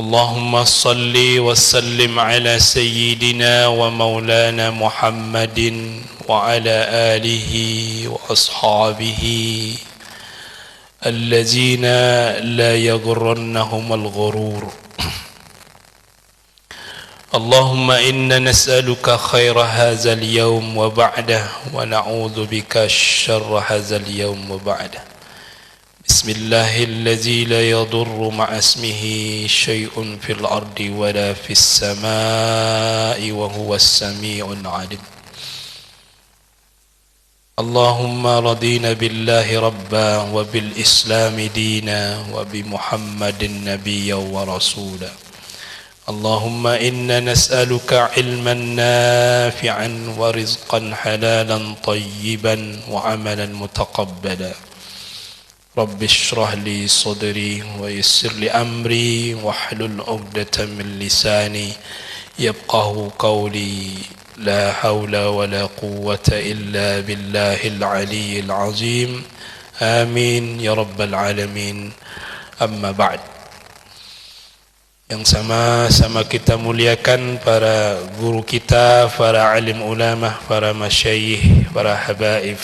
اللهم صل وسلم على سيدنا ومولانا محمد وعلى آله وأصحابه الذين لا يغرنهم الغرور. اللهم إنا نسألك خير هذا اليوم وبعده ونعوذ بك شر هذا اليوم وبعده. بسم الله الذي لا يضر مع اسمه شيء في الأرض ولا في السماء وهو السميع العليم. اللهم رضينا بالله ربا وبالإسلام دينا وبمحمد نبيا ورسولا. اللهم إنا نسألك علما نافعا ورزقا حلالا طيبا وعملا متقبلا. رب اشرح لي صدري ويسر لي أمري واحلل عقدة من لساني يفقه قولي. لا حول ولا قوة إلا بالله العلي العظيم. آمين يا رب العالمين. أما بعد. Yang sama-sama kita muliakan para guru kita, para alim ulama, para masyayikh, para habaib,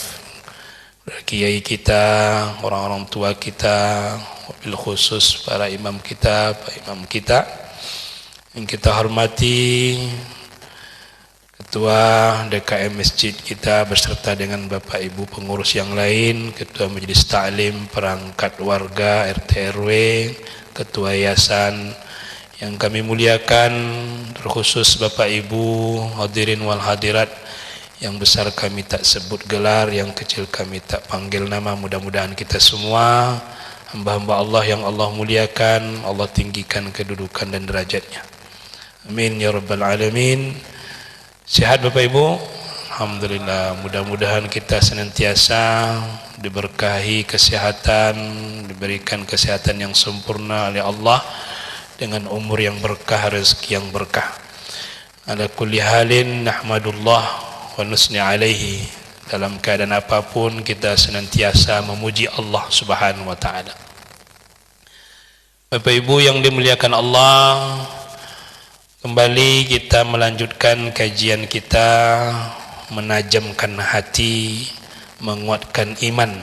para kiai kita, orang-orang tua kita, wabil khusus para imam kita, para imam kita yang kita hormati, ketua DKM masjid kita beserta dengan bapak ibu pengurus yang lain, ketua majelis taklim, perangkat warga RT RW, ketua yayasan yang kami muliakan, terkhusus bapak ibu hadirin wal hadirat, yang besar kami tak sebut gelar, yang kecil kami tak panggil nama. Mudah-mudahan kita semua hamba-hamba Allah yang Allah muliakan, Allah tinggikan kedudukan dan derajatnya. Amin ya rabbal alamin. Sehat bapak ibu? Alhamdulillah. Mudah-mudahan kita senantiasa diberkahi kesehatan, diberikan kesehatan yang sempurna oleh Allah, dengan umur yang berkah, rezeki yang berkah. Ala kulli halin nahmadullah wa nusni alaihi. Dalam keadaan apapun kita senantiasa memuji Allah Subhanahu wa taala. Bapak Ibu yang dimuliakan Allah, kembali kita melanjutkan kajian kita, menajamkan hati, menguatkan iman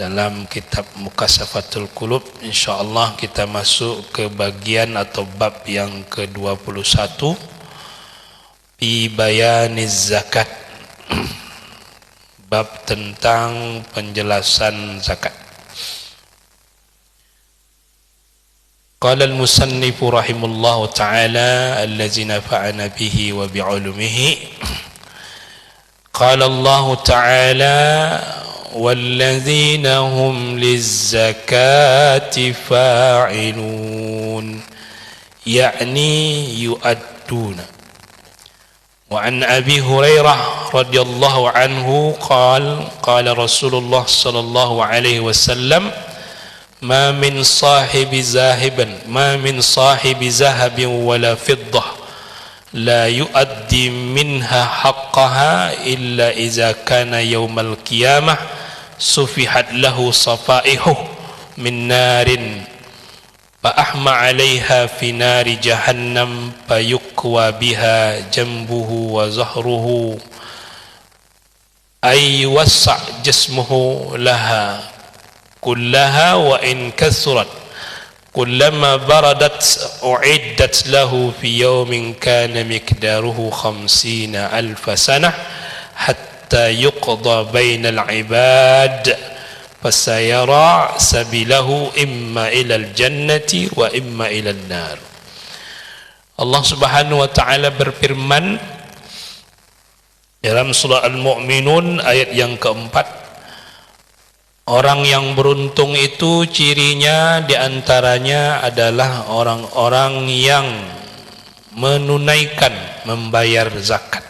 dalam kitab Mukasafatul Qulub. InsyaAllah kita masuk ke bagian atau bab yang ke-21, Fi Bayaniz Zakat, bab tentang penjelasan zakat. Qala al-musannifu rahimullahu ta'ala allazi nafa'ana bihi wa bi'ulumihi. Qala Allah ta'ala وَالَّذِينَ هُمْ لِلزَّكَاةِ فَاعِلُونَ يعني يؤدون. وعن أبي هريرة رضي الله عنه قال قال رسول الله صلى الله عليه وسلم ما من صاحب ذهب ولا فضة لا يؤدي منها حقها إلا إذا كان يوم القيامة سفحت له صفائح من نار فأحمى عليها في نار جهنم فيكوى بها جنبه وظهره أي يوسع جسمه لها كلها وإن كثرت كلما بردت أعدت له في يوم كان مقداره 50,000 سنة حتى يقضى بين العباد فسيرى سبيله إما إلى الجنة وإما إلى النار. Allah Subhanahu wa taala berfirman dalam surah Al-Mu'minun ayat yang keempat, orang yang beruntung itu cirinya diantaranya adalah orang-orang yang menunaikan, membayar zakat.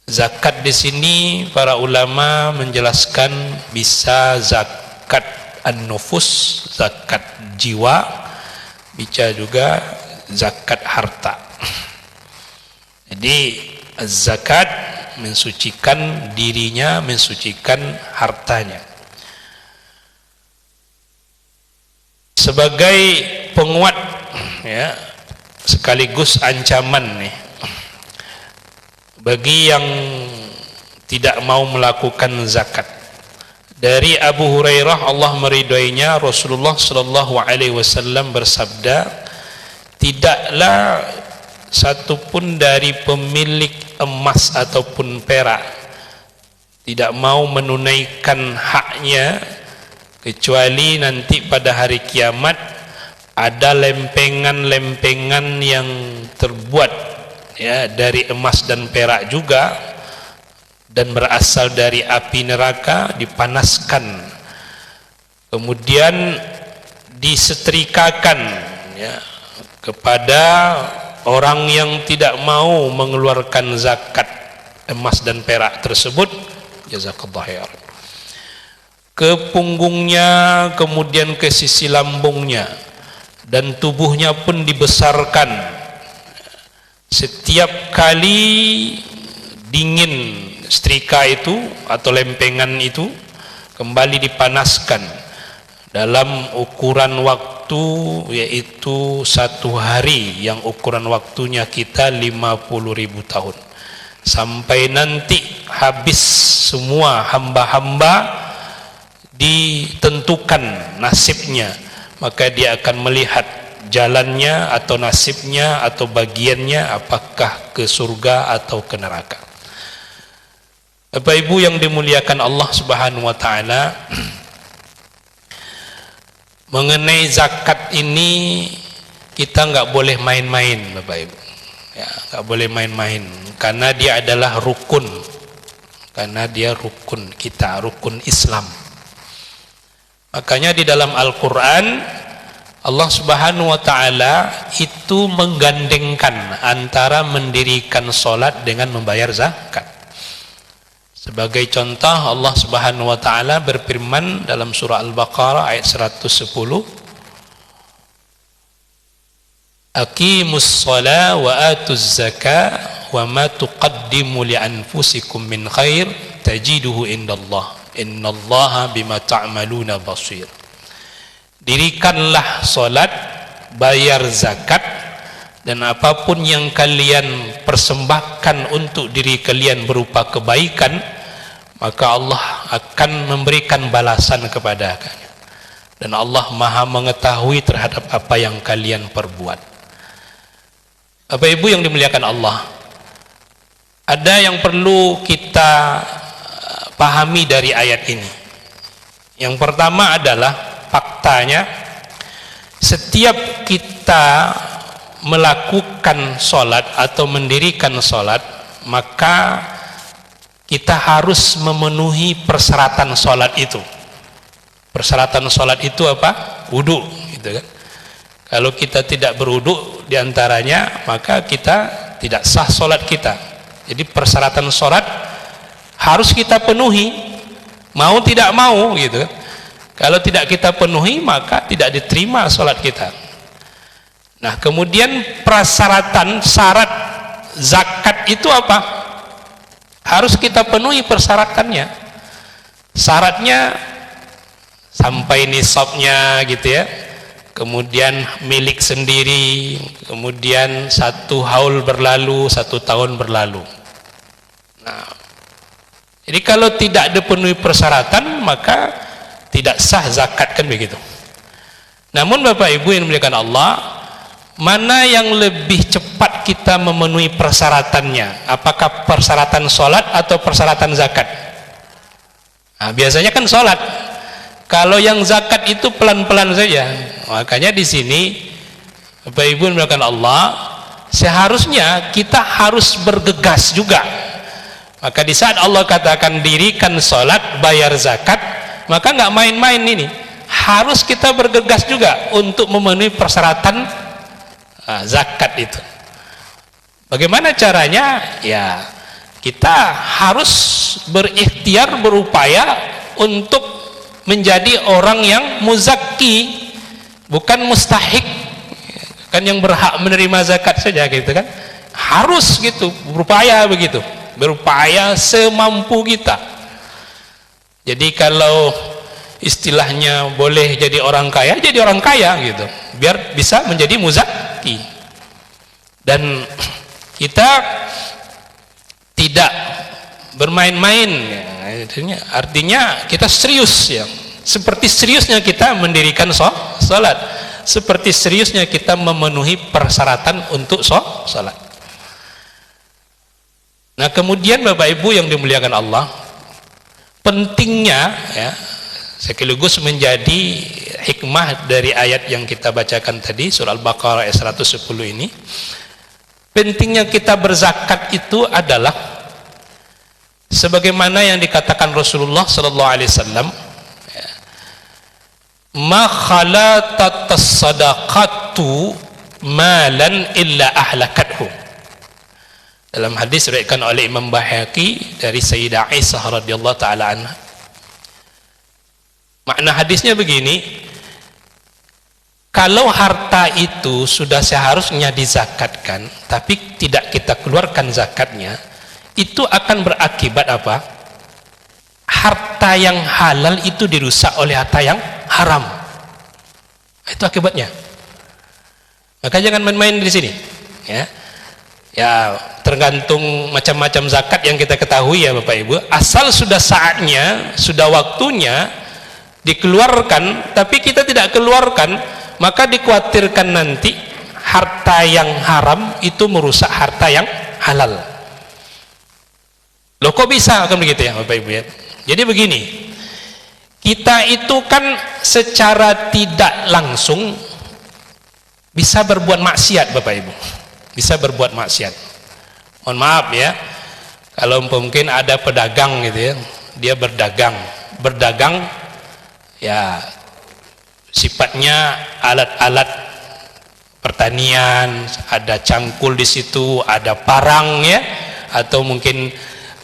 Zakat di sini para ulama menjelaskan bisa zakat an-nufus, zakat jiwa, bisa juga zakat harta. Jadi zakat mensucikan dirinya, mensucikan hartanya. Sebagai penguat ya, sekaligus ancaman nih bagi yang tidak mau melakukan zakat. Dari Abu Hurairah, Allah meridhoinya, Rasulullah sallallahu alaihi wasallam bersabda, tidaklah satupun dari pemilik emas ataupun perak tidak mau menunaikan haknya kecuali nanti pada hari kiamat ada lempengan-lempengan yang terbuat ya dari emas dan perak juga dan berasal dari api neraka, dipanaskan kemudian disetrikakan ya kepada orang yang tidak mau mengeluarkan zakat emas dan perak tersebut. Jazakallahu khairan. Ke punggungnya, kemudian ke sisi lambungnya, dan tubuhnya pun dibesarkan. Setiap kali dingin setrika itu atau lempengan itu kembali dipanaskan dalam ukuran waktu, yaitu 1 hari yang ukuran waktunya kita 50.000 tahun, sampai nanti habis semua hamba-hamba ditentukan nasibnya, maka dia akan melihat jalannya atau nasibnya atau bagiannya apakah ke surga atau ke neraka. Bapak Ibu yang dimuliakan Allah Subhanahu wa taala, mengenai zakat ini kita nggak boleh main-main Bapak Ibu ya, nggak boleh main-main karena dia adalah rukun, karena dia rukun kita, rukun Islam. Makanya di dalam Al-Quran Allah Subhanahu wa taala itu menggandengkan antara mendirikan sholat dengan membayar zakat. Sebagai contoh, Allah Subhanahu wa taala berfirman dalam surah Al-Baqarah ayat 110, Aqimus shalah wa atuz zakah wa ma tuqaddimu li anfusikum min khair tajiduhu indallah innallaha bima ta'maluna basir. Dirikanlah salat, bayar zakat, dan apapun yang kalian persembahkan untuk diri kalian berupa kebaikan, maka Allah akan memberikan balasan kepada kalian, dan Allah Maha mengetahui terhadap apa yang kalian perbuat. Bapak Ibu yang dimuliakan Allah, ada yang perlu kita pahami dari ayat ini. Yang pertama adalah faktanya, setiap kita melakukan sholat atau mendirikan sholat, maka kita harus memenuhi persyaratan sholat itu. Persyaratan sholat itu apa? Wudu, gitu kan? Kalau kita tidak berwudu diantaranya, maka kita tidak sah sholat kita. Jadi persyaratan sholat harus kita penuhi, mau tidak mau, gitu kan? Kalau tidak kita penuhi, maka tidak diterima sholat kita. Nah, kemudian persyaratan syarat zakat itu apa? Harus kita penuhi persyaratannya. Syaratnya sampai nisabnya, gitu ya. Kemudian milik sendiri, kemudian 1 haul berlalu, 1 tahun berlalu. Nah, jadi kalau tidak dipenuhi persyaratan, maka tidak sah zakat, kan begitu. Namun Bapak Ibu yang dimuliakan Allah, mana yang lebih cepat kita memenuhi persyaratannya? Apakah persyaratan sholat atau persyaratan zakat? Nah, biasanya kan sholat. Kalau yang zakat itu pelan-pelan saja. Makanya di sini Bapak Ibu yang dimuliakan Allah, seharusnya kita harus bergegas juga. Maka di saat Allah katakan dirikan sholat, bayar zakat, maka nggak main-main ini, harus kita bergegas juga untuk memenuhi persyaratan zakat itu. Bagaimana caranya? Ya, kita harus berikhtiar, berupaya untuk menjadi orang yang muzakki, bukan mustahik, kan yang berhak menerima zakat saja, gitu kan? Harus gitu, berupaya begitu, berupaya semampu kita. Jadi kalau istilahnya boleh jadi orang kaya, jadi orang kaya gitu, biar bisa menjadi muzaki. Dan kita tidak bermain-main ya, artinya kita serius ya, seperti seriusnya kita mendirikan sholat, seperti seriusnya kita memenuhi persyaratan untuk sholat. Nah kemudian Bapak Ibu yang dimuliakan Allah, pentingnya ya, sekaligus menjadi hikmah dari ayat yang kita bacakan tadi surah Al-Baqarah ayat 110 ini, pentingnya kita berzakat itu adalah sebagaimana yang dikatakan Rasulullah sallallahu alaihi wasallam, ma khalatat sadaqatu malan illa ahlakathu. Dalam hadis diriwayatkan oleh Imam Baihaqi dari Sayyidah Aisyah radhiyallahu taala anha. Makna hadisnya begini, kalau harta itu sudah seharusnya dizakatkan tapi tidak kita keluarkan zakatnya, itu akan berakibat apa? Harta yang halal itu dirusak oleh harta yang haram. Itu akibatnya. Maka jangan main-main di sini ya. Ya tergantung macam-macam zakat yang kita ketahui ya Bapak Ibu, asal sudah saatnya, sudah waktunya dikeluarkan tapi kita tidak keluarkan, maka dikhawatirkan nanti harta yang haram itu merusak harta yang halal. Loh kok bisa akan begitu ya Bapak Ibu ya? Jadi begini, kita itu kan secara tidak langsung bisa berbuat maksiat Bapak Ibu, bisa berbuat maksiat. Mohon maaf ya, kalau mungkin ada pedagang gitu ya, dia berdagang ya sifatnya alat-alat pertanian, ada cangkul di situ, ada parang ya, atau mungkin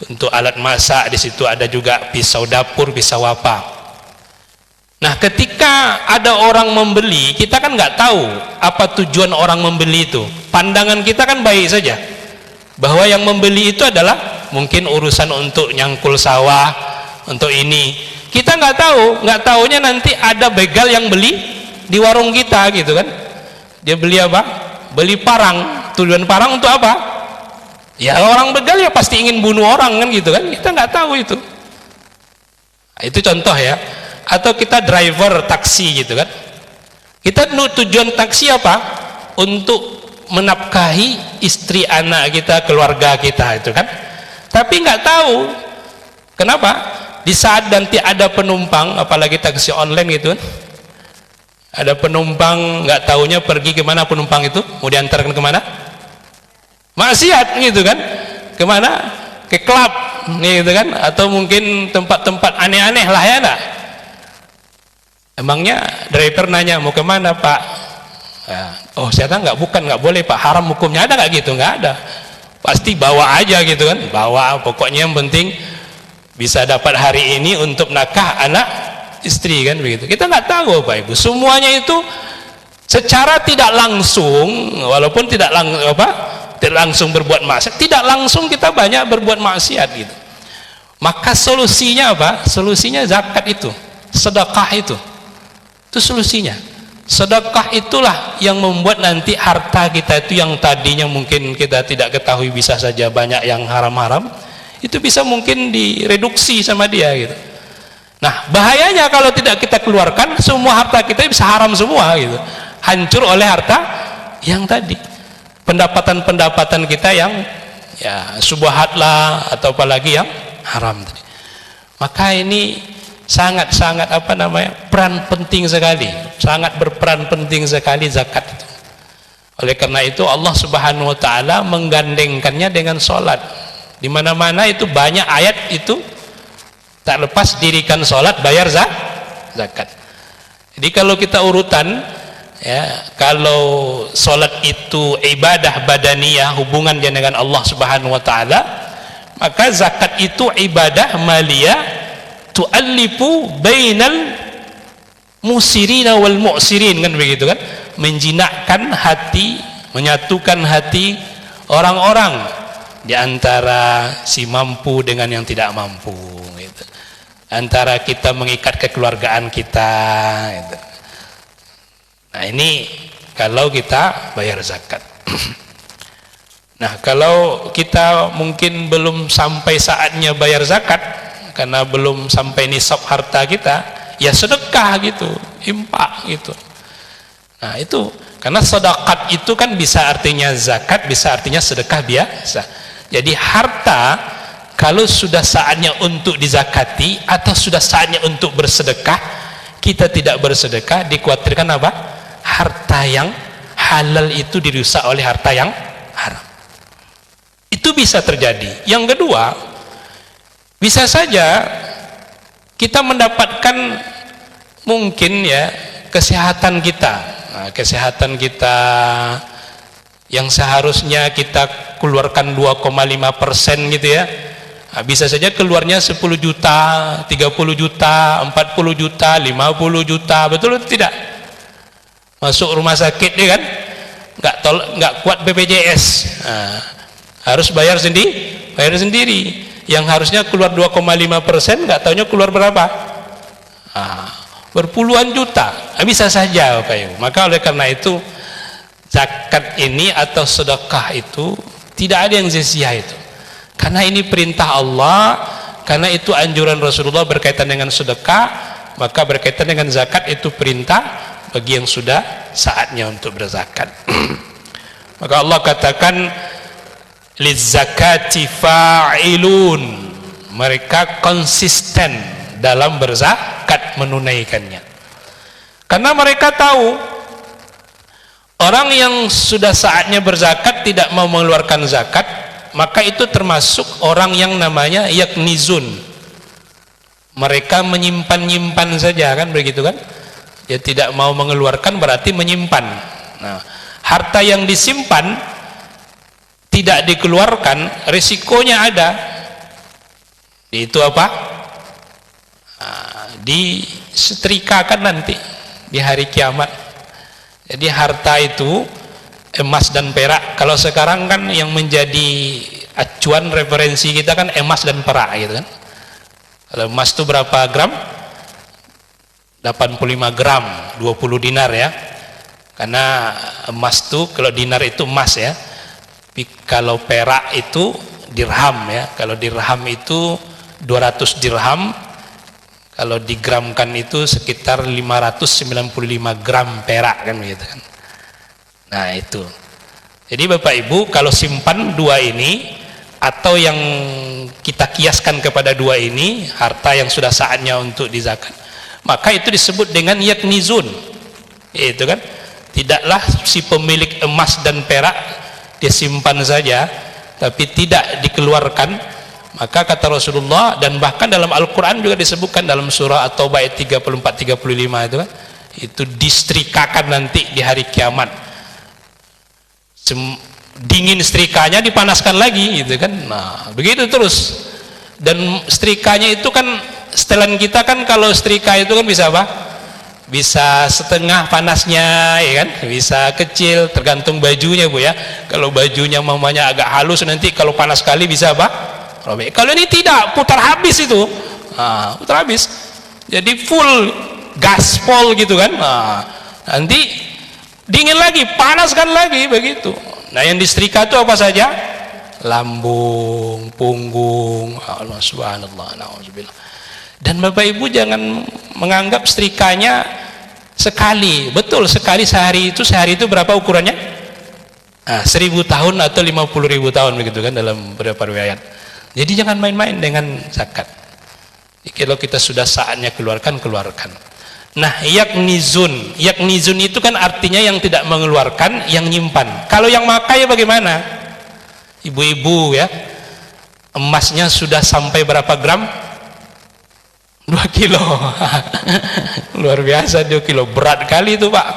untuk alat masak di situ ada juga pisau dapur, pisau apa. Nah, ketika ada orang membeli, kita kan nggak tahu apa tujuan orang membeli itu. Pandangan kita kan baik saja, bahwa yang membeli itu adalah mungkin urusan untuk nyangkul sawah, untuk ini. Kita nggak tahu, nggak taunya nanti ada begal yang beli di warung kita gitu kan. Dia beli apa? Beli parang. Tujuan parang untuk apa? Ya orang begal ya pasti ingin bunuh orang kan gitu kan. Kita nggak tahu itu. Nah, itu contoh ya. Atau kita driver taksi gitu kan. Kita tujuan taksi apa? Untuk menafkahi istri anak kita, keluarga kita itu kan. Tapi nggak tahu. Kenapa? Di saat nanti ada penumpang, apalagi taksi online gitu kan, ada penumpang nggak taunya pergi kemana penumpang itu, mau diantarkan kemana? Maksiat gitu kan, kemana? Ke klub nih gitu kan, atau mungkin tempat-tempat aneh-aneh lah ya nak. Emangnya driver nanya mau kemana Pak? Ya, oh saya nggak, bukan, nggak boleh Pak, haram hukumnya. Ada nggak gitu? Nggak ada. Pasti bawa aja gitu kan, bawa, pokoknya yang penting bisa dapat hari ini untuk nakah anak istri kan begitu. Kita nggak tahu Bapak Ibu, semuanya itu secara tidak langsung, walaupun tidak langsung berbuat maksiat, tidak langsung kita banyak berbuat maksiat gitu. Maka solusinya apa? Solusinya zakat itu, sedekah itu solusinya. Sedekah itulah yang membuat nanti harta kita itu yang tadinya mungkin kita tidak ketahui bisa saja banyak yang haram-haram, itu bisa mungkin direduksi sama dia gitu. Nah bahayanya kalau tidak kita keluarkan, semua harta kita bisa haram semua gitu, hancur oleh harta yang tadi, pendapatan kita yang ya subhat lah, atau apalagi yang haram tadi. Maka ini sangat-sangat peran penting sekali, sangat berperan penting sekali zakat itu. Oleh karena itu Allah Subhanahu wa taala menggandengkannya dengan sholat. Di mana-mana itu banyak ayat itu, tak lepas dirikan sholat, bayar zakat. Jadi kalau kita urutan ya, kalau sholat itu ibadah badaniyah, hubungannya dengan Allah Subhanahu wa taala, maka zakat itu ibadah maliyah, tu'allifu bainal musirina wal mu'sirin kan begitu kan, menjinakkan hati, menyatukan hati orang-orang di antara si mampu dengan yang tidak mampu gitu. antara kita mengikat kekeluargaan kita gitu. Nah ini kalau kita bayar zakat. Nah kalau kita mungkin belum sampai saatnya bayar zakat karena belum sampai nisab harta kita, ya sedekah gitu, infak gitu. Nah itu karena sedekah itu kan bisa artinya zakat, bisa artinya sedekah biasa. Jadi harta kalau sudah saatnya untuk dizakati atau sudah saatnya untuk bersedekah, kita tidak bersedekah, dikhawatirkan apa? Harta yang halal itu dirusak oleh harta yang haram. Itu bisa terjadi. Yang kedua, bisa saja kita mendapatkan mungkin ya kesehatan kita. Nah, kesehatan kita yang seharusnya kita keluarkan 2,5% gitu ya. Nah, bisa saja keluarnya 10 juta, 30 juta, 40 juta, 50 juta, betul atau tidak? Masuk rumah sakit ya kan? Nggak kuat BPJS. Nah, harus bayar sendiri. Yang harusnya keluar 2,5%, nggak taunya keluar berapa? Nah, berpuluhan juta. Nah, bisa saja Bapak Ibu. Maka oleh karena itu zakat ini atau sedekah itu tidak ada yang sia-sia itu. Karena ini perintah Allah, karena itu anjuran Rasulullah berkaitan dengan sedekah, maka berkaitan dengan zakat itu perintah bagi yang sudah saatnya untuk berzakat. Maka Allah katakan lizzakati fa'ilun, mereka konsisten dalam berzakat, menunaikannya. Karena mereka tahu orang yang sudah saatnya berzakat tidak mau mengeluarkan zakat, maka itu termasuk orang yang namanya yaknizun. Mereka menyimpan-nyimpan saja kan, begitu kan? Dia tidak mau mengeluarkan berarti menyimpan. Nah, harta yang disimpan tidak dikeluarkan, risikonya ada. Itu apa? Nah, disetrikakan nanti di hari kiamat. Jadi harta itu emas dan perak. Kalau sekarang kan yang menjadi acuan referensi kita kan emas dan perak gitu kan. Kalau emas itu berapa gram? 85 gram, 20 dinar ya. Karena emas itu, kalau dinar itu emas ya. Tapi kalau perak itu dirham ya. Kalau dirham itu 200 dirham. Kalau digramkan itu sekitar 595 gram perak kan begitu kan. Nah itu. Jadi Bapak Ibu kalau simpan dua ini atau yang kita kiaskan kepada dua ini, harta yang sudah saatnya untuk dizakat, maka itu disebut dengan yaknizun. Itu kan. Tidaklah si pemilik emas dan perak dia simpan saja tapi tidak dikeluarkan. Maka kata Rasulullah, dan bahkan dalam Al-Quran juga disebutkan dalam surah At-Taubah ayat 34-35 itu kan, itu disetrikakan nanti di hari kiamat. Dingin setrikanya dipanaskan lagi gitu kan. Nah begitu terus. Dan setrikanya itu kan setelan kita kan, kalau setrika itu kan bisa apa? Bisa setengah panasnya ya kan, bisa kecil tergantung bajunya Bu ya. Kalau bajunya mamanya agak halus, nanti kalau panas sekali bisa apa? Robek. Kalau ini tidak, putar habis itu. Nah, putar habis. Jadi full gaspol gitu kan. Nah, nanti dingin lagi, panaskan lagi begitu. Nah, yang disetrika itu apa saja? Lambung, punggung. Allah subhanallah, na'udzubillah. Dan Bapak Ibu jangan menganggap setrikanya sekali. Betul, sekali sehari itu berapa ukurannya? Nah, 1000 tahun atau 50.000 tahun begitu kan dalam beberapa riwayat. Jadi jangan main-main dengan zakat. Kalau kita sudah saatnya keluarkan. Nah, yaknizun itu kan artinya yang tidak mengeluarkan, yang nyimpan. Kalau yang makai bagaimana? Ibu-ibu ya, emasnya sudah sampai berapa gram? 2 kilo. Luar biasa 2 kilo, berat kali itu Pak.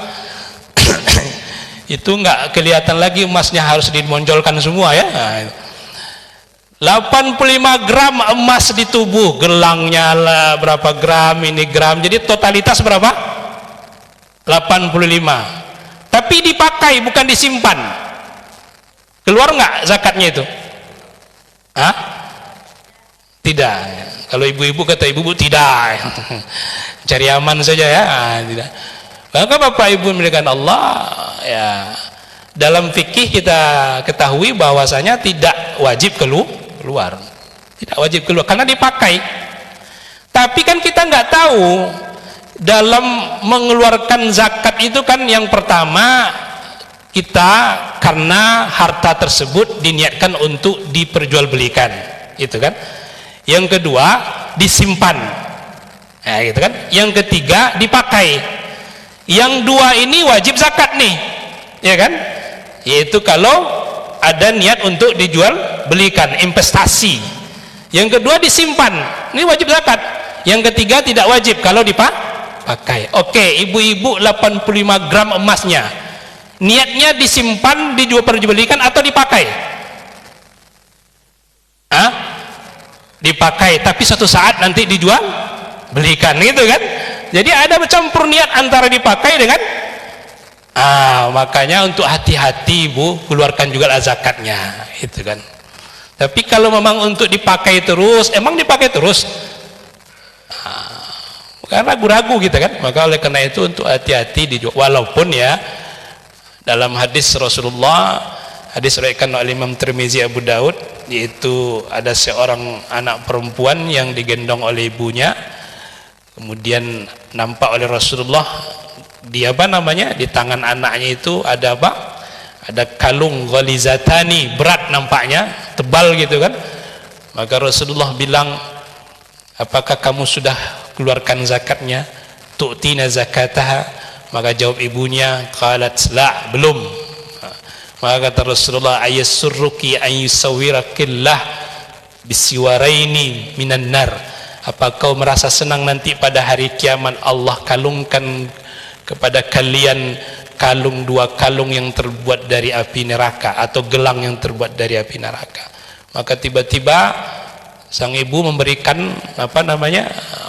Itu nggak kelihatan lagi emasnya, harus dimonjolkan semua ya. Nah, 85 gram emas di tubuh, gelangnya lah berapa gram, ini gram, jadi totalitas berapa? 85. Tapi dipakai bukan disimpan. Keluar nggak zakatnya itu? Hah? Tidak. Kalau ibu-ibu kata ibu-ibu tidak. Cari aman saja ya. Tidak. Maka Bapak Ibu melihat Allah ya. Dalam fikih kita ketahui bahwasanya tidak wajib keluar. Tidak wajib keluar karena dipakai. Tapi kan kita nggak tahu dalam mengeluarkan zakat itu kan yang pertama kita karena harta tersebut diniatkan untuk diperjualbelikan, itu kan. Yang kedua disimpan, nah, gitu kan. Yang ketiga dipakai. Yang dua ini wajib zakat nih, ya kan? Yaitu kalau ada niat untuk dijual belikan, investasi. Yang kedua disimpan, ini wajib zakat. Yang ketiga tidak wajib kalau dipakai. Oke, ibu-ibu 85 gram emasnya, niatnya disimpan, dijual perjualbelikan atau dipakai? Dipakai, tapi suatu saat nanti dijual belikan, gitu kan. Jadi ada bercampur niat antara dipakai dengan makanya untuk hati-hati ibu, keluarkan juga zakatnya, itu kan. Tapi kalau memang untuk dipakai terus, emang dipakai terus, karena ragu-ragu gitu kan. Maka oleh karena itu untuk hati-hati dijual. Walaupun ya dalam hadis Rasulullah, hadis riwayatkan oleh Imam Tirmizi, Abu Daud, yaitu ada seorang anak perempuan yang digendong oleh ibunya, kemudian nampak oleh Rasulullah di di tangan anaknya itu ada ada kalung ghalizatani, berat nampaknya, tebal gitu kan. Maka Rasulullah bilang, apakah kamu sudah keluarkan zakatnya? Tu'tina zakataha. Maka jawab ibunya, qalat la, belum. Maka kata Rasulullah, ayassurruki an yusawwirakillah bisiwaraini minan nar. Apa kau merasa senang nanti pada hari kiamat Allah kalungkan kepada kalian kalung, dua kalung yang terbuat dari api neraka, atau gelang yang terbuat dari api neraka. Maka tiba-tiba sang ibu memberikan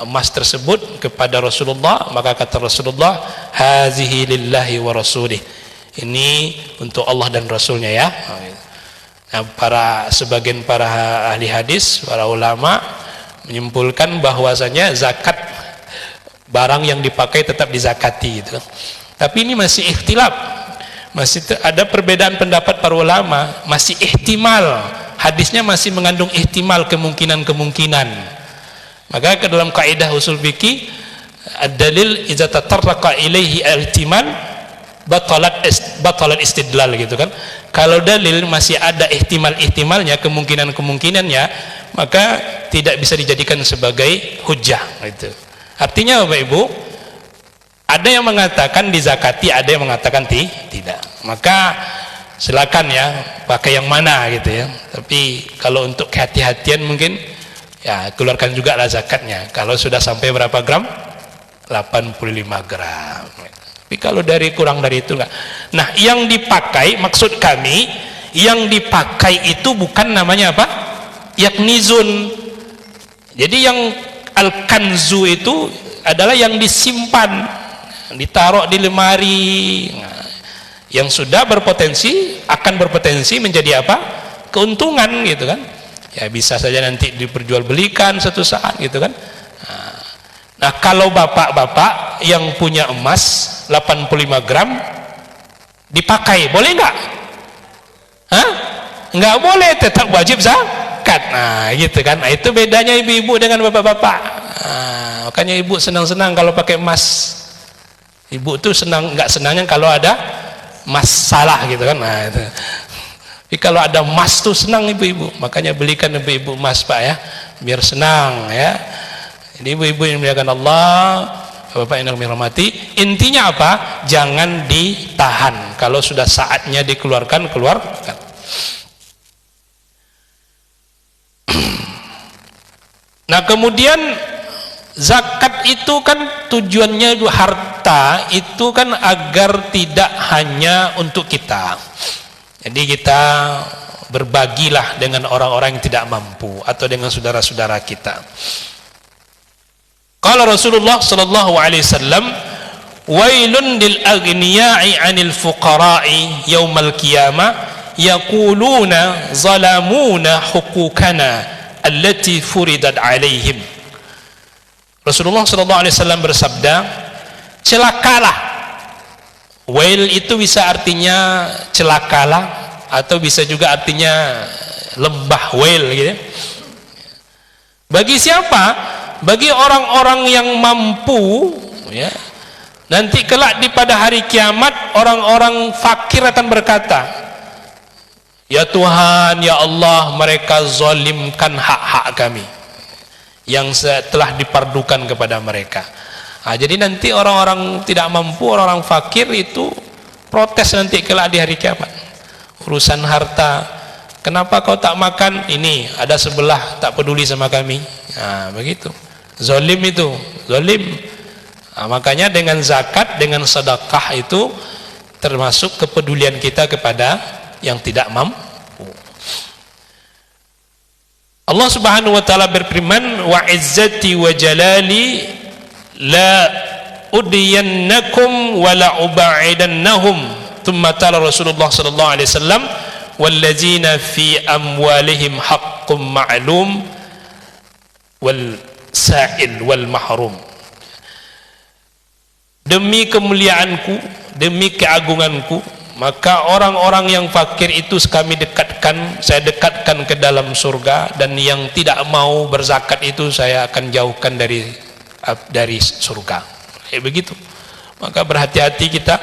emas tersebut kepada Rasulullah. Maka kata Rasulullah, hazihi lillahi wa rasulih, ini untuk Allah dan Rasulnya ya. Nah, sebagian para ahli hadis, para ulama menyimpulkan bahwasanya zakat barang yang dipakai tetap dizakati gitu. Tapi ini masih ikhtilaf, masih ada perbedaan pendapat para ulama, masih ihtimal, hadisnya masih mengandung ihtimal, kemungkinan-kemungkinan. Maka ke dalam kaidah usul fikih, ad-dalil idza tatarraqa ilaihi ihtimal batalat istidlal, gitu kan. Kalau dalil masih ada ihtimalnya, kemungkinan-kemungkinannya, maka tidak bisa dijadikan sebagai hujjah gitu. Artinya Bapak Ibu, ada yang mengatakan dizakati, ada yang mengatakan tidak. Maka silakan ya pakai yang mana gitu ya. Tapi kalau untuk kehati-hatian mungkin ya keluarkan juga lah zakatnya. Kalau sudah sampai berapa gram? 85 gram. Tapi kalau kurang dari itu enggak. Nah, yang dipakai, maksud kami yang dipakai itu bukan namanya apa? Yaknizun. Jadi yang al-kanzu itu adalah yang disimpan, ditaruh di lemari, yang sudah akan berpotensi menjadi apa? Keuntungan gitu kan. Ya bisa saja nanti diperjualbelikan suatu saat gitu kan. Nah, kalau bapak-bapak yang punya emas 85 gram dipakai, boleh nggak? Nggak boleh, tetap wajib zakat. Nah gitu kan. Nah, itu bedanya ibu-ibu dengan bapak-bapak. Makanya ibu senang-senang kalau pakai emas. Ibu tuh nggak senangnya kalau ada masalah gitu kan. Nah, itu. Tapi kalau ada emas tuh senang ibu-ibu. Makanya belikan ibu-ibu emas Pak ya, biar senang ya. Jadi ibu-ibu yang dimuliakan Allah, bapak yang kami hormati, intinya apa? Jangan ditahan. Kalau sudah saatnya dikeluarkan, keluarkan. Nah, kemudian zakat itu kan tujuannya harta itu kan agar tidak hanya untuk kita. Jadi kita berbagilah dengan orang-orang yang tidak mampu atau dengan saudara-saudara kita. Qala Rasulullah sallallahu alaihi wasallam, wailun lil aghniya'i 'anil fuqara'i yaumal qiyamah yaquluna zalamuna huquqana allati furidat alaihim. Rasulullah SAW bersabda, celakalah. Wail itu bisa artinya celakalah, atau bisa juga artinya lembah wail gitu. Bagi siapa? Bagi orang-orang yang mampu, ya. Nanti kelak di pada hari kiamat orang-orang fakir akan berkata, ya Tuhan, ya Allah, mereka zalimkan hak-hak kami yang telah dipardukan kepada mereka. Jadi nanti orang-orang tidak mampu, orang-orang fakir itu protes nanti kelak di hari kiamat. Urusan harta, kenapa kau tak makan? Ini ada sebelah tak peduli sama kami. Begitu. Zalim itu, zalim. Makanya dengan zakat, dengan sedekah itu termasuk kepedulian kita kepada yang tidak mampu. Allah Subhanahu wa taala berfirman, wa izzati wa jalali la udiyannakum wa la ubaidannahum. Thumma tala Rasulullah sallallahu alaihi wasallam, wallazina fi amwalihim haqqum ma'lum wal sa'il wal mahrum. Demi kemuliaanku, demi keagunganku, maka orang-orang yang fakir itu kami dekatkan, saya dekatkan ke dalam surga, dan yang tidak mau berzakat itu saya akan jauhkan dari surga. Begitu. Maka berhati-hati kita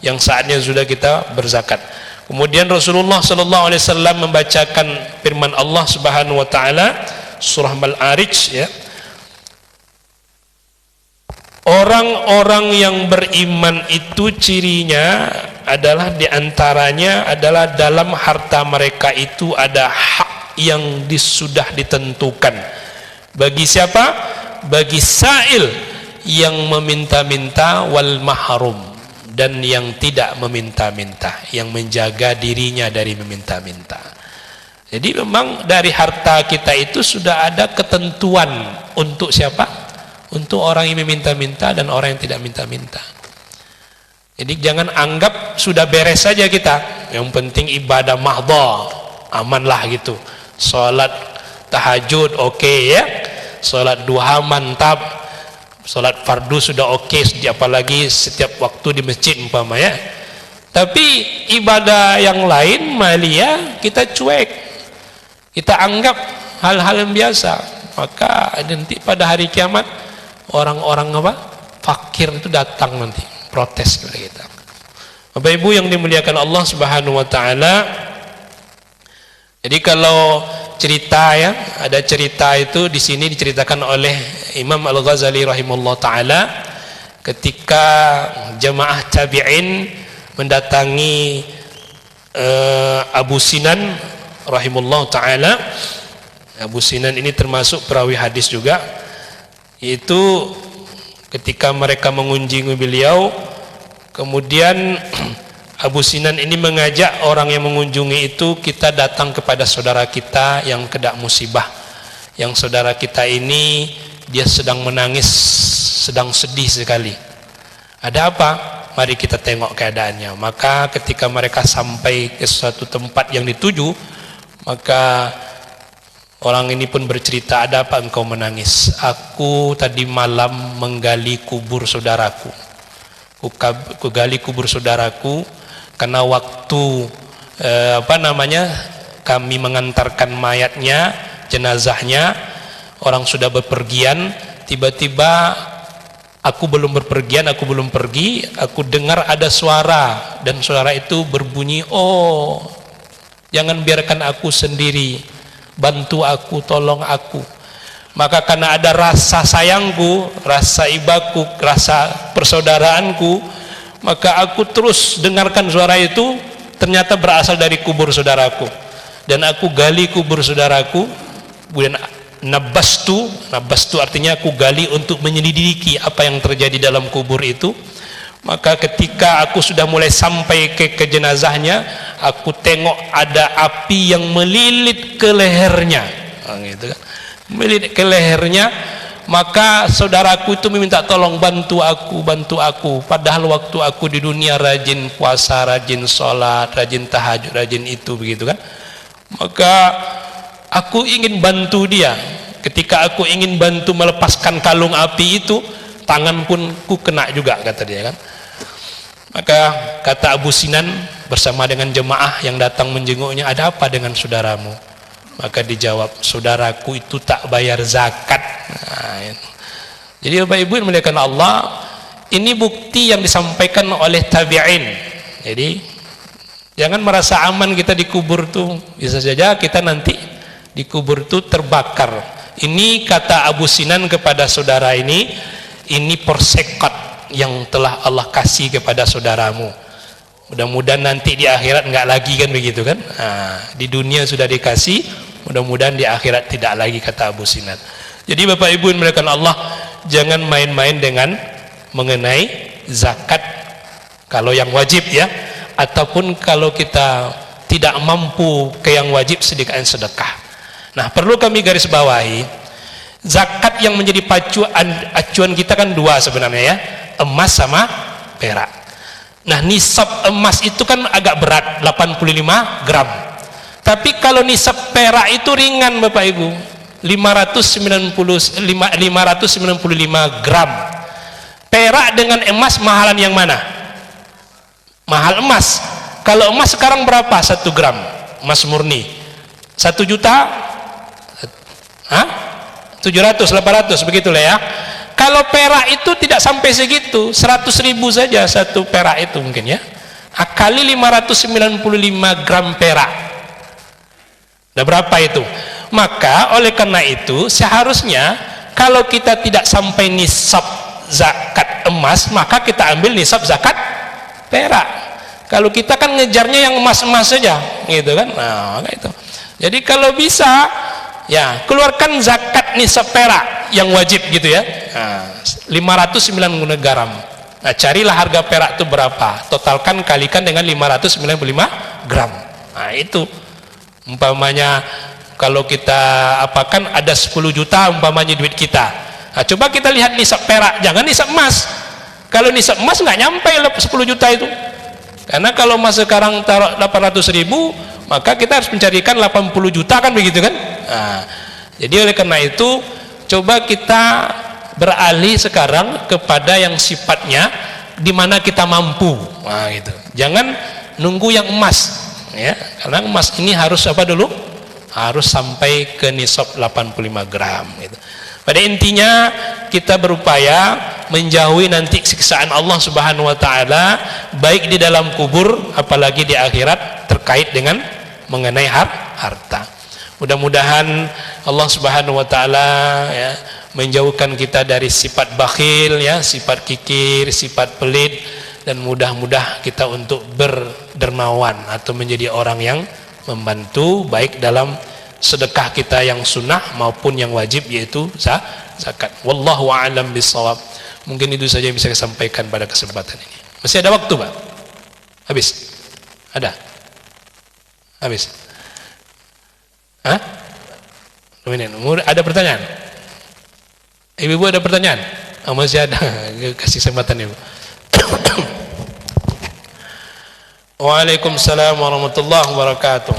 yang saatnya sudah kita berzakat. Kemudian Rasulullah SAW membacakan firman Allah Subhanahu wa taala surah Al-A'raj, ya. Orang-orang yang beriman itu cirinya adalah, diantaranya adalah dalam harta mereka itu ada hak yang sudah ditentukan. Bagi siapa? Bagi sa'il, yang meminta-minta, wal mahrum, dan yang tidak meminta-minta, yang menjaga dirinya dari meminta-minta. Jadi memang dari harta kita itu sudah ada ketentuan untuk siapa? Untuk orang yang meminta-minta dan orang yang tidak minta-minta. Jadi jangan anggap sudah beres saja kita, yang penting ibadah mahdha, amanlah gitu. Salat tahajud oke, ya. Salat duha mantap. Salat fardu sudah oke, apalagi setiap waktu di masjid umpama, ya. Tapi ibadah yang lain malia kita cuek, kita anggap hal-hal yang biasa. Maka nanti pada hari kiamat orang-orang fakir itu datang nanti protes kepada kita. Bapak Ibu yang dimuliakan Allah Subhanahu wa taala, jadi kalau cerita, ya, ada cerita itu di sini diceritakan oleh Imam Al-Ghazali rahimahullah taala ketika jamaah tabi'in mendatangi Abu Sinan rahimahullah taala. Abu Sinan ini termasuk perawi hadis juga. Itu ketika mereka mengunjungi beliau, kemudian Abu Sinan ini mengajak orang yang mengunjungi itu, kita datang kepada saudara kita yang kena musibah, yang saudara kita ini dia sedang menangis, sedang sedih sekali. Ada apa? Mari kita tengok keadaannya. Maka ketika mereka sampai ke suatu tempat yang dituju, maka orang ini pun bercerita, ada apa engkau menangis? Aku tadi malam menggali kubur saudaraku. Ku gali kubur saudaraku karena waktu kami mengantarkan mayatnya, jenazahnya, orang sudah bepergian. Tiba-tiba aku belum berpergian, aku belum pergi, aku dengar ada suara, dan suara itu berbunyi, oh jangan biarkan aku sendiri, bantu aku, tolong aku. Maka karena ada rasa sayangku, rasa ibaku, rasa persaudaraanku, maka aku terus dengarkan suara itu, ternyata berasal dari kubur saudaraku. Dan aku gali kubur saudaraku, kemudian nabastu artinya aku gali untuk menyelidiki apa yang terjadi dalam kubur itu. Maka ketika aku sudah mulai sampai ke jenazahnya, aku tengok ada api yang melilit ke lehernya, gitu kan, melilit ke lehernya. Maka saudaraku itu meminta tolong, bantu aku. Padahal waktu aku di dunia rajin puasa, rajin sholat, rajin tahajud, rajin itu, begitu kan. Maka Aku ingin bantu dia. Ketika aku ingin bantu melepaskan kalung api itu, tangan pun ku kena juga, kata dia kan. Maka kata Abu Sinan bersama dengan jemaah yang datang menjenguknya, ada apa dengan saudaramu? Maka dijawab, saudaraku itu tak bayar zakat. Nah, itu. Jadi Bapak Ibu yang dimuliakan Allah, ini bukti yang disampaikan oleh tabi'in. Jadi jangan merasa aman kita dikubur tuh, bisa saja kita nanti dikubur tuh terbakar. Ini kata Abu Sinan kepada saudara ini persekat yang telah Allah kasih kepada saudaramu. Mudah-mudahan nanti di akhirat enggak lagi, kan begitu kan. Nah, di dunia sudah dikasih, mudah-mudahan di akhirat tidak lagi, kata Abu Sinan. Jadi Bapak Ibu yang dimuliakan Allah, jangan main-main dengan mengenai zakat kalau yang wajib ya, ataupun kalau kita tidak mampu ke yang wajib, sedekahkan sedekah. Nah, perlu kami garis bawahi, zakat yang menjadi acuan kita kan dua sebenarnya ya, emas sama perak. Nah, nisab emas itu kan agak berat, 85 gram. Tapi kalau nisab perak itu ringan Bapak Ibu, 595 gram. Perak dengan emas mahalan yang mana? Mahal emas. Kalau emas sekarang berapa 1 gram? Emas murni 1 juta? 700, 800 begitulah ya. Kalau perak itu tidak sampai segitu, 100.000 saja satu perak itu mungkin ya. Kali 595 gram perak, nah berapa itu? Maka oleh karena itu seharusnya kalau kita tidak sampai nisab zakat emas, maka kita ambil nisab zakat perak. Kalau kita kan ngejarnya yang emas-emas saja gitu kan. Nah, itu. Jadi kalau bisa ya keluarkan zakat nisab perak yang wajib gitu ya. Nah, 590 gram. Nah, carilah harga perak itu berapa, totalkan kalikan dengan 595 gram. Nah, itu umpamanya kalau kita apakan ada 10 juta umpamanya duit kita. Nah, coba kita lihat nisab perak, jangan nisab emas. Kalau nisab emas nggak nyampe 10 juta itu. Karena kalau emas sekarang taruh 800.000, maka kita harus mencarikan 80 juta kan begitu kan. Nah, jadi oleh karena itu coba kita beralih sekarang kepada yang sifatnya di mana kita mampu. Nah, gitu. Jangan nunggu yang emas ya, karena emas ini harus apa dulu? Harus sampai ke nisab 85 gram gitu. Pada intinya kita berupaya menjauhi nanti siksaan Allah Subhanahu wa taala baik di dalam kubur apalagi di akhirat terkait dengan mengenai harta. Mudah-mudahan Allah Subhanahu wa taala ya menjauhkan kita dari sifat bakhil ya, sifat kikir, sifat pelit, dan mudah-mudah kita untuk berdermawan atau menjadi orang yang membantu baik dalam sedekah kita yang sunnah maupun yang wajib yaitu zakat. Wallahu a'lam bishawab. Mungkin itu saja yang bisa saya sampaikan pada kesempatan ini. Masih ada waktu, Pak? Habis? Ada? Habis? Hah? Ada pertanyaan? Ibu-ibu ada pertanyaan? Oh, masih ada. Kasih kesempatan Ibu. Waalaikumsalam warahmatullahi wabarakatuh.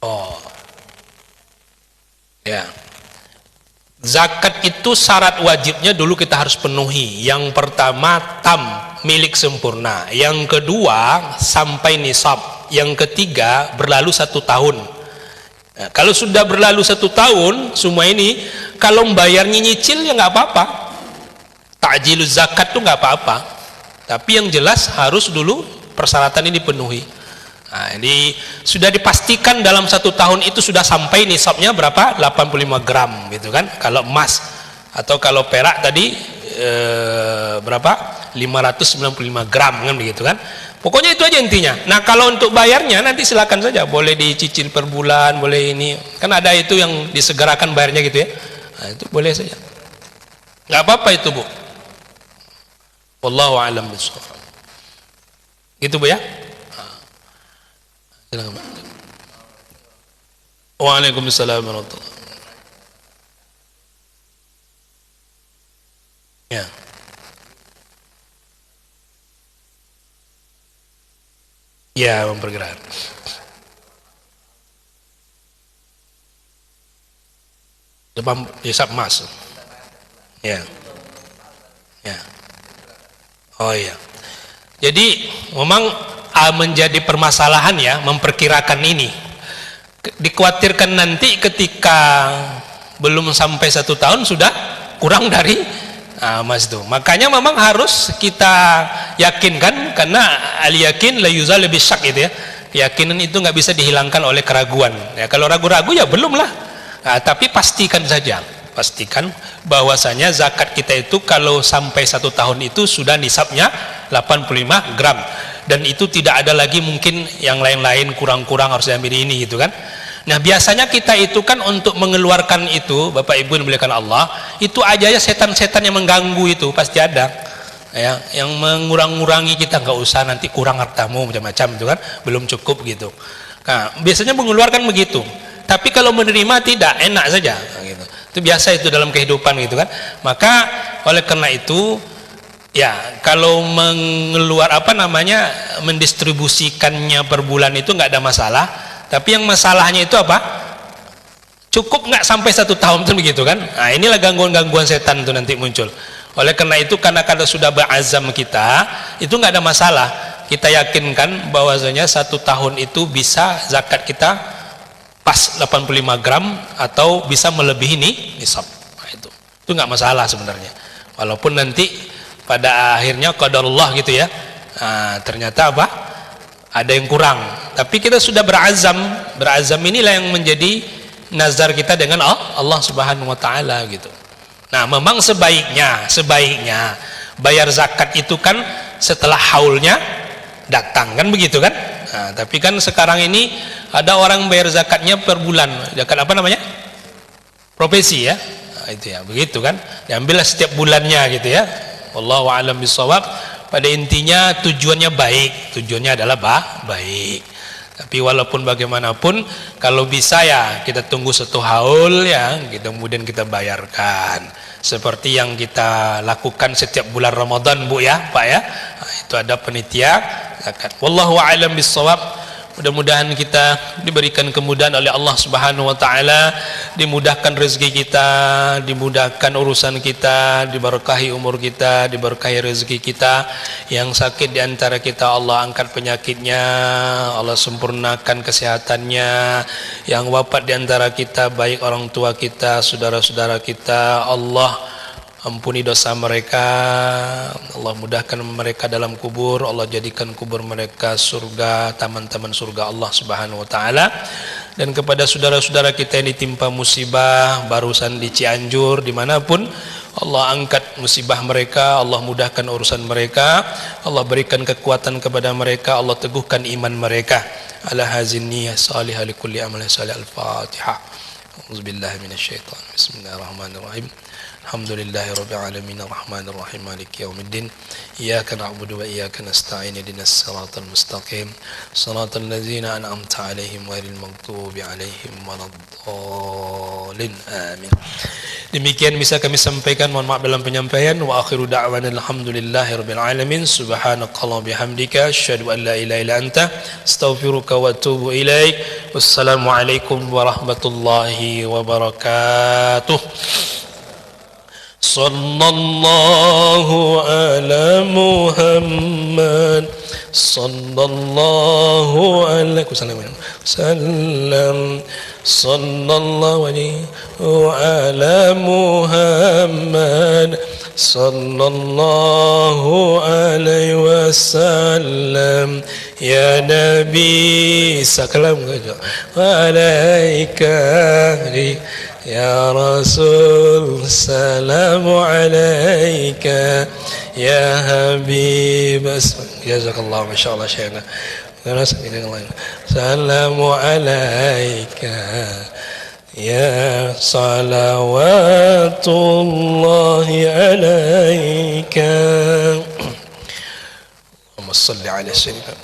Oh. Ya. Zakat itu syarat wajibnya dulu kita harus penuhi. Yang pertama milik sempurna. Yang kedua sampai nisab. Yang ketiga berlalu 1 tahun. Nah, kalau sudah berlalu 1 tahun semua ini, kalau membayarnya nyicil ya nggak apa-apa. Ta'jiluz zakat tuh nggak apa-apa. Tapi yang jelas harus dulu persyaratan ini dipenuhi. Nah, ini sudah dipastikan dalam 1 tahun itu sudah sampai nisabnya berapa? 85 gram gitu kan. Kalau emas atau kalau perak tadi berapa? 595 gram kan begitu kan. Pokoknya itu aja intinya. Nah, kalau untuk bayarnya nanti silakan saja, boleh dicicil per bulan, boleh ini. Kan ada itu yang disegerakan bayarnya gitu ya. Nah, itu boleh saja. Enggak apa-apa itu, Bu. Wallahu a'lam bishawab. Gitu, Bu ya. Waalaikumsalam warahmatullahi wabarakatuh. Ya. Ya, mempergerak. Depan hisab emas. Ya. Ya. Oh iya. Jadi memang menjadi permasalahan ya memperkirakan ini. Dikhawatirkan nanti ketika belum sampai 1 tahun sudah kurang dari emas itu. Makanya memang harus kita yakinkan, karena al-yakin la yuzal bisyak itu ya. Keyakinan itu nggak bisa dihilangkan oleh keraguan. Ya, kalau ragu-ragu ya belum lah. Tapi pastikan saja, pastikan bahwasanya zakat kita itu kalau sampai 1 tahun itu sudah nisabnya 85 gram, dan itu tidak ada lagi mungkin yang lain-lain kurang-kurang harus diambil ini gitu kan. Nah biasanya kita itu kan untuk mengeluarkan itu, Bapak Ibu yang dimuliakan Allah, itu aja ya setan-setan yang mengganggu itu pasti ada ya, yang mengurang-ngurangi kita, nggak usah nanti kurang hartamu macam-macam itu kan, belum cukup gitu. Nah biasanya mengeluarkan begitu, tapi kalau menerima tidak, enak saja gitu. Itu biasa itu dalam kehidupan gitu kan. Maka oleh karena itu ya, kalau mendistribusikannya per bulan itu nggak ada masalah. Tapi yang masalahnya itu apa? Cukup nggak sampai 1 tahun tuh begitu kan? Nah inilah gangguan-gangguan setan itu nanti muncul. Oleh karena itu, karena kalau sudah berazam kita, itu nggak ada masalah. Kita yakinkan bahwasanya 1 tahun itu bisa zakat kita pas 85 gram atau bisa melebihi nisab. Nah, itu nggak masalah sebenarnya. Walaupun nanti pada akhirnya qadarullah gitu ya. Nah, ternyata apa? Ada yang kurang, tapi kita sudah berazam inilah yang menjadi nazar kita dengan Allah Subhanahu wa taala gitu. Nah, memang sebaiknya bayar zakat itu kan setelah haulnya datang kan begitu kan. Nah, tapi kan sekarang ini ada orang bayar zakatnya per bulan, zakat apa namanya? Profesi ya. Nah, itu ya, begitu kan. Diambillah setiap bulannya gitu ya. Wallahu a'lam bishawab. Pada intinya tujuannya baik, tujuannya adalah baik. Tapi walaupun bagaimanapun, kalau bisa ya kita tunggu 1 haul ya, kemudian kita bayarkan. Seperti yang kita lakukan setiap bulan Ramadan Bu ya, Pak ya. Nah, itu ada panitia zakat. Wallahu a'lam bishawab. Mudah-mudahan kita diberikan kemudahan oleh Allah Subhanahu wa taala, dimudahkan rezeki kita, dimudahkan urusan kita, diberkahi umur kita, diberkahi rezeki kita. Yang sakit di antara kita Allah angkat penyakitnya, Allah sempurnakan kesehatannya. Yang wafat di antara kita, baik orang tua kita, saudara-saudara kita, Allah ampuni dosa mereka, Allah mudahkan mereka dalam kubur, Allah jadikan kubur mereka surga, taman-taman surga Allah Subhanahu wa taala. Dan kepada saudara-saudara kita yang ditimpa musibah barusan di Cianjur, dimanapun, Allah angkat musibah mereka, Allah mudahkan urusan mereka, Allah berikan kekuatan kepada mereka, Allah teguhkan iman mereka. Ala hazin niyyah salihah likulli amalin salih. Al-Fatihah. Auzubillahi minasyaitonir. Bismillahirrahmanirrahim. Alhamdulillahi rabbil alamin arrahmanir rahim maliki yaumiddin iyyaka na'budu wa iyyaka nasta'in ihdinas siratal mustaqim siratal ladzina an'amta 'alaihim ghairil maghdubi 'alaihim waladdallin amin. Demikian bisa kami sampaikan, mohon maaf dalam penyampaian. Wa akhiru da'wana alhamdulillahi rabbil alamin subhanakallah bihamdika asyhadu an la ilaha illa anta astaghfiruka wa atubu ilaik. Wassalamu alaikum warahmatullahi wabarakatuh. Sallallahu ala Muhammad sallallahu alaihi wasallam sallallahu alaihi ala Muhammad sallallahu alaihi wasallam ya Nabi sakalam alaika ya Rasul salamu alaika ya Habib jazakallah masyaallah syekhna salamu alaika ya salawatullahi alaika Allahumma salli ala sayyidina